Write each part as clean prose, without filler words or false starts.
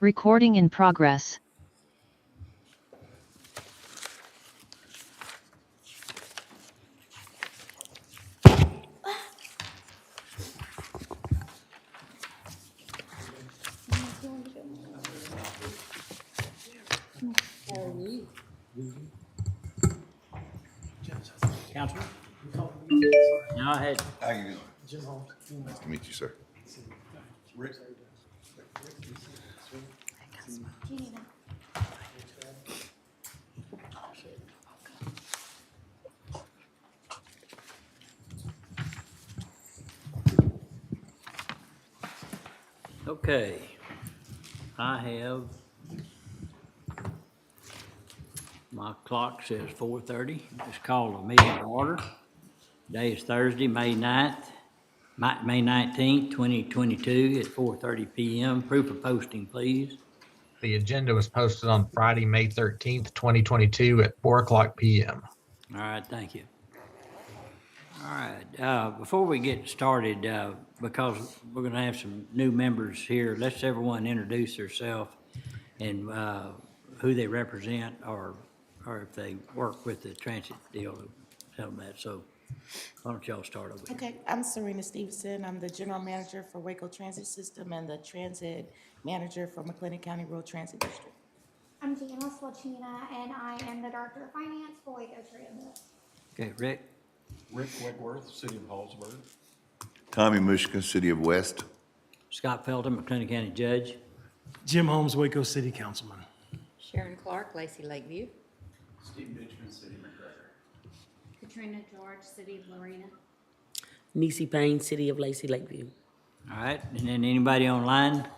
Recording in progress. Councilman? No, I had, How you doing? Nice to meet you, sir. Rick? okay. I have, my clock says 4:30. It's called a meeting to order. Today is Thursday, May 9th, May 19th, 2022 at 4:30 PM. Proof of posting, please. The agenda was posted on Friday, May 13th, 2022 at 4:00 PM. All right, thank you. All right, before we get started, because we're gonna have some new members here, let's everyone introduce themselves and who they represent or if they work with the transit deal, tell them that. So why don't y'all start over here? Okay, I'm Serena Stevenson. I'm the General Manager for Waco Transit System and the Transit Manager for McLennan County Rural Transit District. I'm Janice Lachina, and I am the Director of Finance for Waco Transit. Okay, Rick? Rick Wigworth, City of Hallsburg. Tommy Mushka, City of West. Scott Felton, McLennan County Judge. Jim Holmes, Waco City Councilman. Sharon Clark, Lacey Lakeview. Steve Ditchman, City of McGregor. Katrina George, City of Lorena. Niecy Payne, City of Lacey Lakeview. All right, and then anybody online?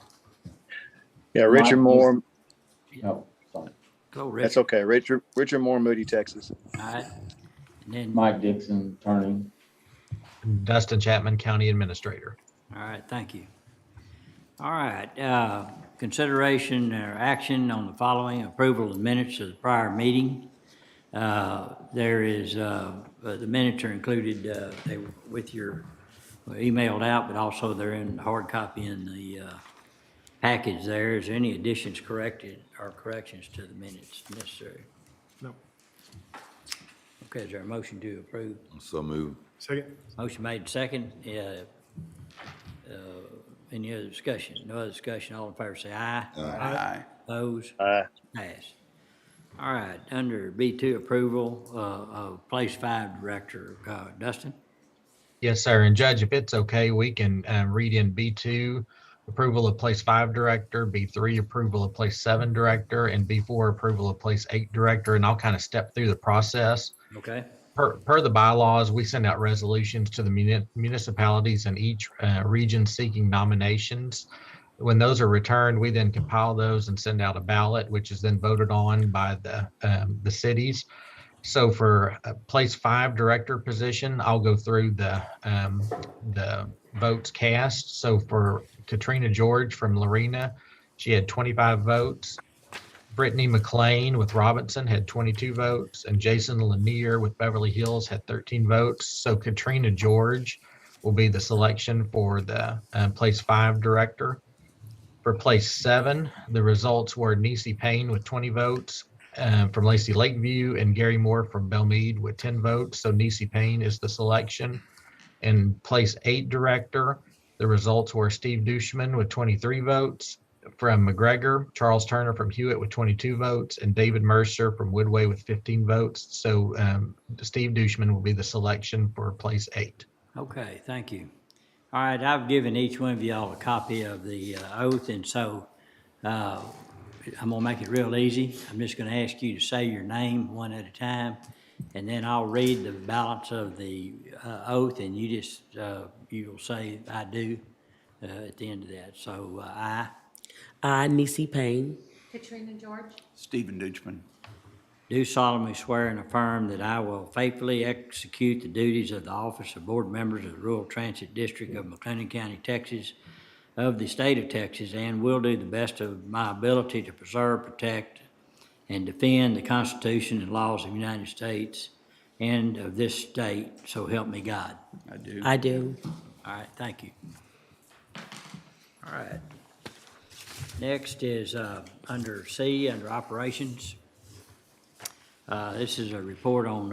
Yeah, Richard Moore. No, sorry. Go, Rick. That's okay. Richard Moore, Moody, Texas. All right, and then, Mike Dixon, attorney. Dustin Chapman, County Administrator. all right, thank you. All right, consideration or action on the following: approval of the minutes of the prior meeting. There is, the minutes are included, they were with your, emailed out, but also they're in hard copy in the package there. Is there any additions corrected or corrections to the minutes necessary? No. Okay, is there a motion to approve? So move. Second. Motion made second. Any other discussion? No other discussion. All in favor say aye. Aye. Opposed? Aye. Pass. All right, under B2, approval of Place 5 Director, Dustin? Yes, sir. And Judge, if it's okay, we can read in B2, approval of Place 5 Director, B3, approval of Place 7 Director, and B4, approval of Place 8 Director. And I'll kind of step through the process. Okay. Per the bylaws, we send out resolutions to the municipalities in each region seeking nominations. When those are returned, we then compile those and send out a ballot, which is then voted on by the cities. So for Place 5 Director position, I'll go through the votes cast. So for Katrina George from Lorena, she had 25 votes. Brittany McLean with Robinson had 22 votes, and Jason Lanier with Beverly Hills had 13 votes. So Katrina George will be the selection for the Place 5 Director. For Place 7, the results were Niecy Payne with 20 votes from Lacey Lakeview and Gary Moore from Belmead with 10 votes. So Niecy Payne is the selection. In Place 8 Director, the results were Steve Dushman with 23 votes from McGregor, Charles Turner from Hewitt with 22 votes, and David Mercer from Woodway with 15 votes. So Steve Dushman will be the selection for Place 8. Okay, thank you. All right, I've given each one of y'all a copy of the oath, and so I'm gonna make it real easy. I'm just gonna ask you to say your name one at a time, and then I'll read the balance of the oath, and you just, you'll say, I do, at the end of that. So I Niecy Payne, Katrina George. Stephen Ditchman. do solemnly swear and affirm that I will faithfully execute the duties of the office of board members of the Rural Transit District of McLennan County, Texas, of the state of Texas, and will do the best of my ability to preserve, protect, and defend the Constitution and laws of the United States and of this state, so help me God. I do. I do. All right, thank you. All right. Next is under C, under operations. This is a report on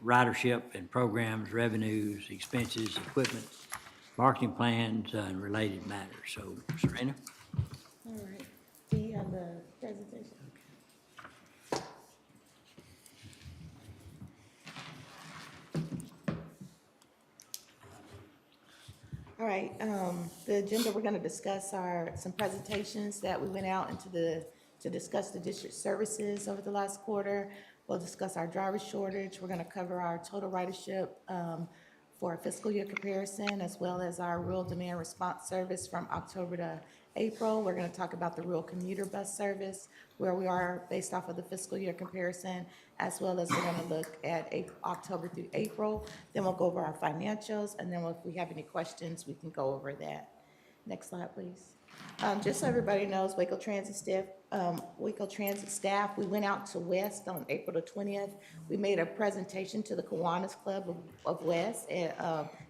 ridership and programs, revenues, expenses, equipment, marketing plans, and related matters. So, Serena? All right. Do you have the presentation? All right, the agenda, we're gonna discuss some presentations that we went out to discuss the district services over the last quarter. We'll discuss our driver shortage. We're gonna cover our total ridership, for a fiscal year comparison, as well as our rural demand response service from October to April. We're gonna talk about the rural commuter bus service, where we are based off of the fiscal year comparison, as well as we're gonna look at October through April. Then we'll go over our financials, and then if we have any questions, we can go over that. Next slide, please. Just so everybody knows, Waco Transit staff, we went out to West on April the 20th. We made a presentation to the Kiwanis Club of West, and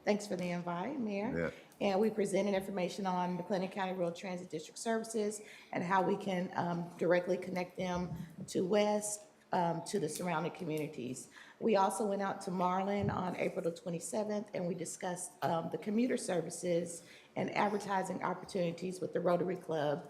thanks for the invite, Mayor. Yeah. And we presented information on McLennan County Rural Transit District Services and how we can directly connect them to West, to the surrounding communities. We also went out to Marlin on April the 27th, and we discussed the commuter services and advertising opportunities with the Rotary Club.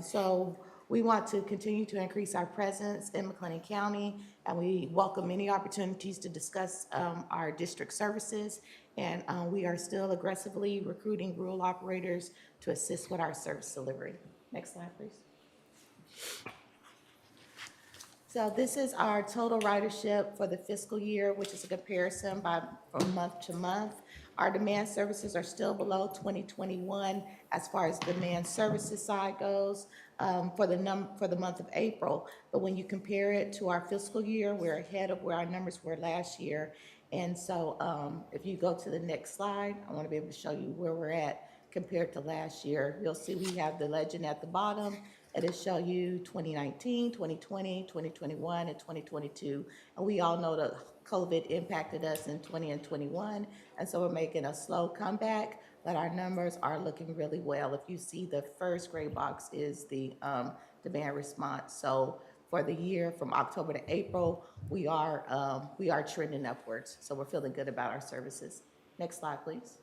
So we want to continue to increase our presence in McLennan County, and we welcome many opportunities to discuss our district services. And we are still aggressively recruiting rural operators to assist with our service delivery. Next slide, please. So this is our total ridership for the fiscal year, which is a comparison from month to month. Our demand services are still below 2021 as far as demand services side goes, for the month of April. But when you compare it to our fiscal year, we're ahead of where our numbers were last year. And so if you go to the next slide, I want to be able to show you where we're at compared to last year. You'll see we have the legend at the bottom. It'll show you 2019, 2020, 2021, and 2022. And we all know that COVID impacted us in 20 and 21, and so we're making a slow comeback, but our numbers are looking really well. If you see, the first gray box is the demand response. So for the year from October to April, we are trending upwards. So we're feeling good about our services. Next slide, please.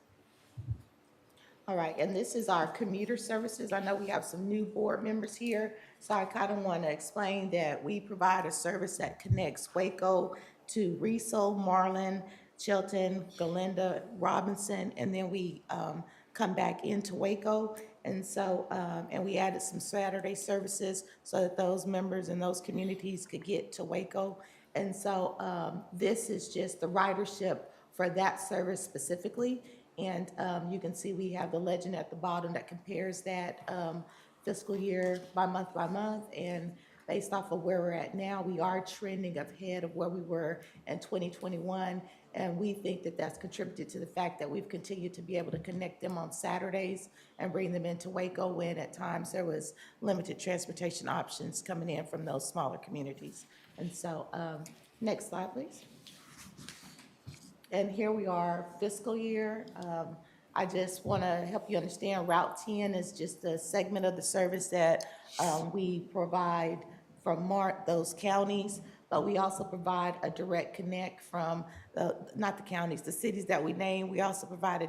All right, and this is our commuter services. I know we have some new board members here, so I kind of want to explain that we provide a service that connects Waco to Riesel, Marlin, Chilton, Galinda, Robinson, and then we come back into Waco. And so, and we added some Saturday services so that those members in those communities could get to Waco. And so this is just the ridership for that service specifically. And you can see we have the legend at the bottom that compares that fiscal year by month, and based off of where we're at now, we are trending ahead of where we were in 2021, and we think that that's contributed to the fact that we've continued to be able to connect them on Saturdays and bring them into Waco when at times there was limited transportation options coming in from those smaller communities. And so, next slide, please. And here we are, fiscal year. I just want to help you understand, Route 10 is just a segment of the service that we provide from those counties, but we also provide a direct connect from, not the counties, the cities that we name. We also provide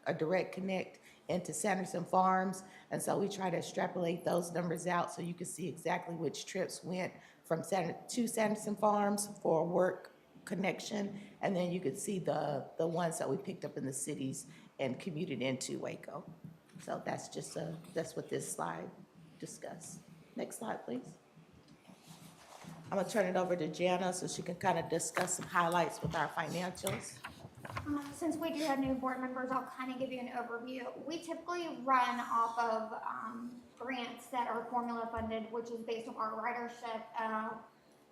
a direct connect into Sanderson Farms, and so we try to extrapolate those numbers out so you can see exactly which trips went from to Sanderson Farms for work connection, and then you could see the ones that we picked up in the cities and commuted into Waco. So that's what this slide discusses. Next slide, please. I'm gonna turn it over to Jana so she can kind of discuss some highlights with our financials. Since we do have new board members, I'll kind of give you an overview. We typically run off of grants that are formula funded, which is based on our ridership,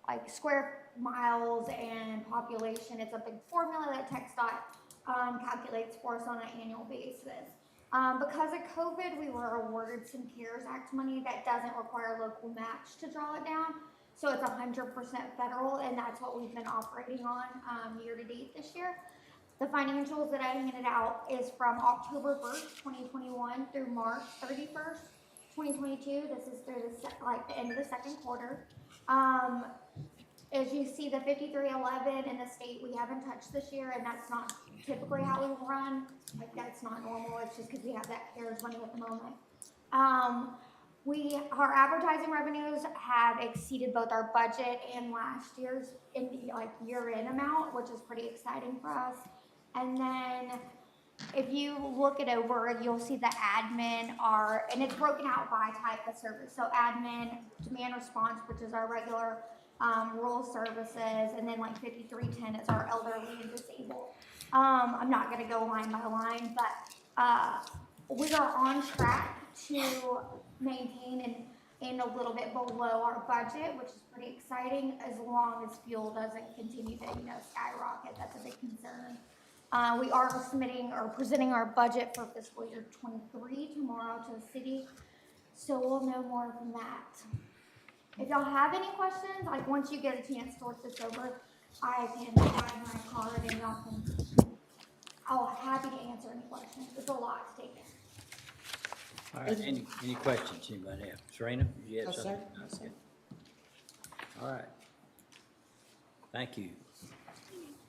like square miles and population. It's a big formula that TxDOT calculates for us on an annual basis. Because of COVID, we were awarded some CARES Act money that doesn't require local match to draw it down. So it's 100% federal, and that's what we've been operating on year to date this year. The financials that I handed out is from October 1st, 2021 through March 31st, 2022. This is through the end of the second quarter. As you see, the 5311 in the state, we haven't touched this year, and that's not typically how we run. Like, that's not normal. It's just because we have that CARES money at the moment. Our advertising revenues have exceeded both our budget and last year's year-end amount, which is pretty exciting for us. And then if you look it over, you'll see the admin and it's broken out by type of service. So admin, demand response, which is our regular rural services, and then like 5310 is our elderly and disabled. I'm not gonna go line by line, but we are on track to maintain and a little bit below our budget, which is pretty exciting, as long as fuel doesn't continue to, skyrocket. That's a big concern. We are submitting or presenting our budget for fiscal year 23 tomorrow to the city, so we'll know more from that. If y'all have any questions, like once you get a chance to look this over, I can provide my card and y'all can, I'll happy to answer any questions. It's a lot to take in. All right, any questions, anybody else? Serena, you have No, something? sir. No, sir. All right. Thank you.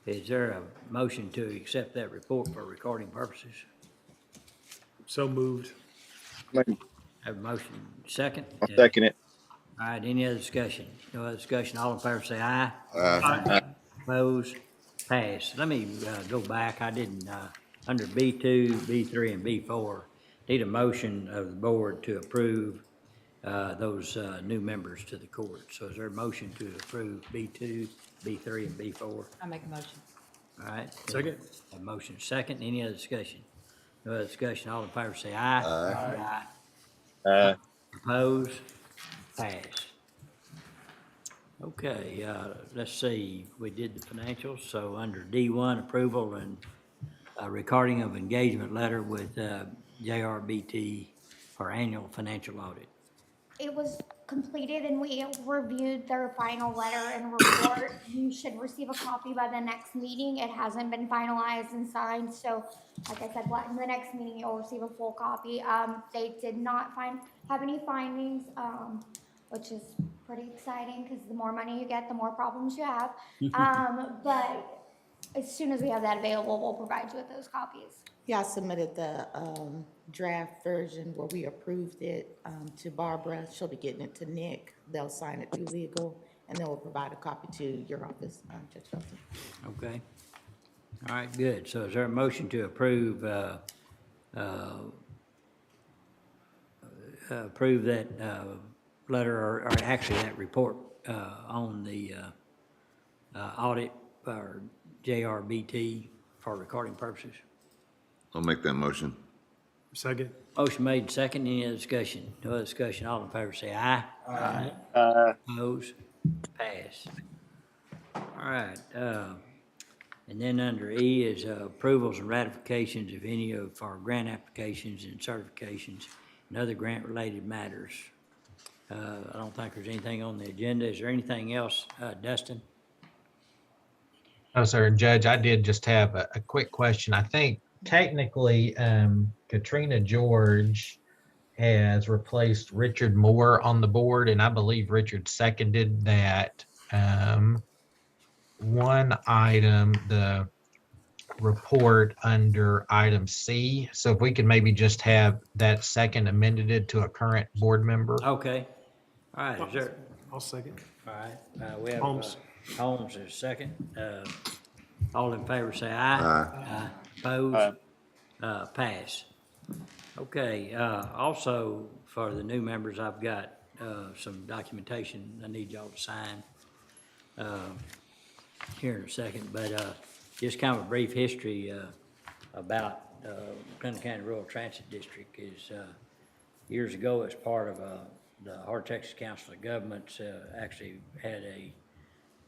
Is there a motion to accept that report for recording purposes? So moved. Have a motion, second? I'll second it. All right, any other discussion? No other discussion, all in favor say aye. Aye. Opposed? Pass. Let me go back, I didn't, under B2, B3, and B4, need a motion of the board to approve those new members to the court. So is there a motion to approve B2, B3, and B4? I'll make a motion. All right. Second. A motion second, any other discussion? No other discussion, all in favor say aye. Aye. Opposed? Pass. Okay, let's see, we did the financials, so under D1, approval and recording of engagement letter with JRBT for annual financial audit. It was completed and we reviewed their final letter and report. You should receive a copy by the next meeting. It hasn't been finalized and signed, so like I said, in the next meeting, you'll receive a full copy. They did not have any findings, which is pretty exciting because the more money you get, the more problems you have. But as soon as we have that available, we'll provide you with those copies. Yeah, I submitted the draft version where we approved it to Barbara. She'll be getting it to Nick. They'll sign it through legal, and then we'll provide a copy to your office, Judge Felton. Okay. All right, good. So is there a motion to approve that letter, or actually that report on the audit for JRBT for recording purposes? I'll make that motion. Second. Motion made, second, any other discussion? No other discussion, all in favor say aye. Aye. Opposed? Pass. All right, and then under E is approvals and ratifications of any of our grant applications and certifications and other grant-related matters. I don't think there's anything on the agenda. Is there anything else, Dustin? No, sir. Judge, I did just have a quick question. I think technically Katrina George has replaced Richard Moore on the board, and I believe Richard seconded that one item, the report under item C. So if we could maybe just have that second amended to a current board member. Okay. All right, is there, I'll second. all right, we have Holmes. Holmes is second. All in favor say aye. Aye. Opposed? Pass. Okay, also for the new members, I've got some documentation I need y'all to sign here in a second, but just kind of a brief history about McLennan County Rural Transit District is years ago as part of the Hard Texas Council of Governments actually had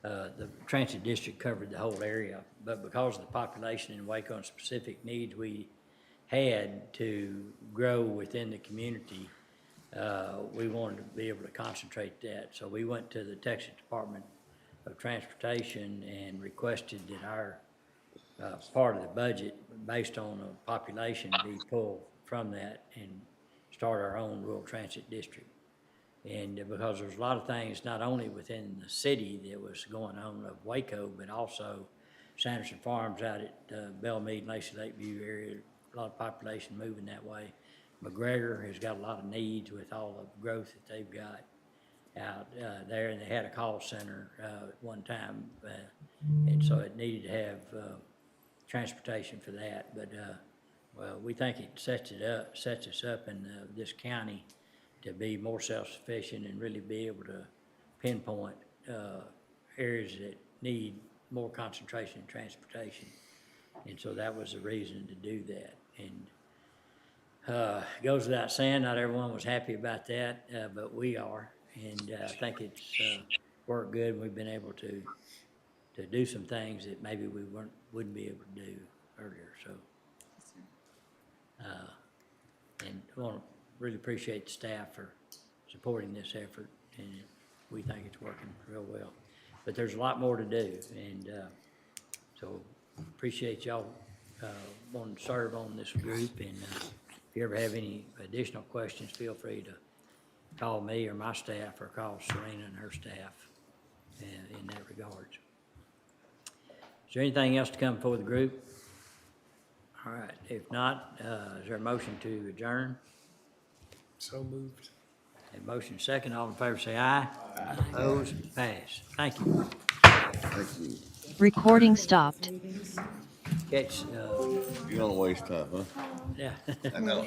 the transit district covered the whole area, but because of the population in Waco and specific needs we had to grow within the community, we wanted to be able to concentrate that. So we went to the Texas Department of Transportation and requested that our part of the budget based on the population be pulled from that and start our own rural transit district. And because there's a lot of things, not only within the city that was going on of Waco, but also Sanderson Farms out at Bellmead, Lacey Lakeview area, a lot of population moving that way. McGregor has got a lot of needs with all the growth that they've got out there, and they had a call center at one time, and so it needed to have transportation for that. But well, we think it sets us up in this county to be more self-sufficient and really be able to pinpoint areas that need more concentration in transportation. And so that was the reason to do that. And goes without saying, not everyone was happy about that, but we are. And I think it's worked good. We've been able to do some things that maybe we wouldn't be able to do earlier. So, and I want to really appreciate the staff for supporting this effort, and we think it's working real well. But there's a lot more to do, and so appreciate y'all wanting to serve on this group. And if you ever have any additional questions, feel free to call me or my staff, or call Serena and her staff in that regard. Is there anything else to come before the group? All right, if not, is there a motion to adjourn? So moved. A motion second, all in favor say aye. Opposed, pass. Thank you. Thank you. Recording stopped. Catch, You don't waste time, huh? yeah. I know.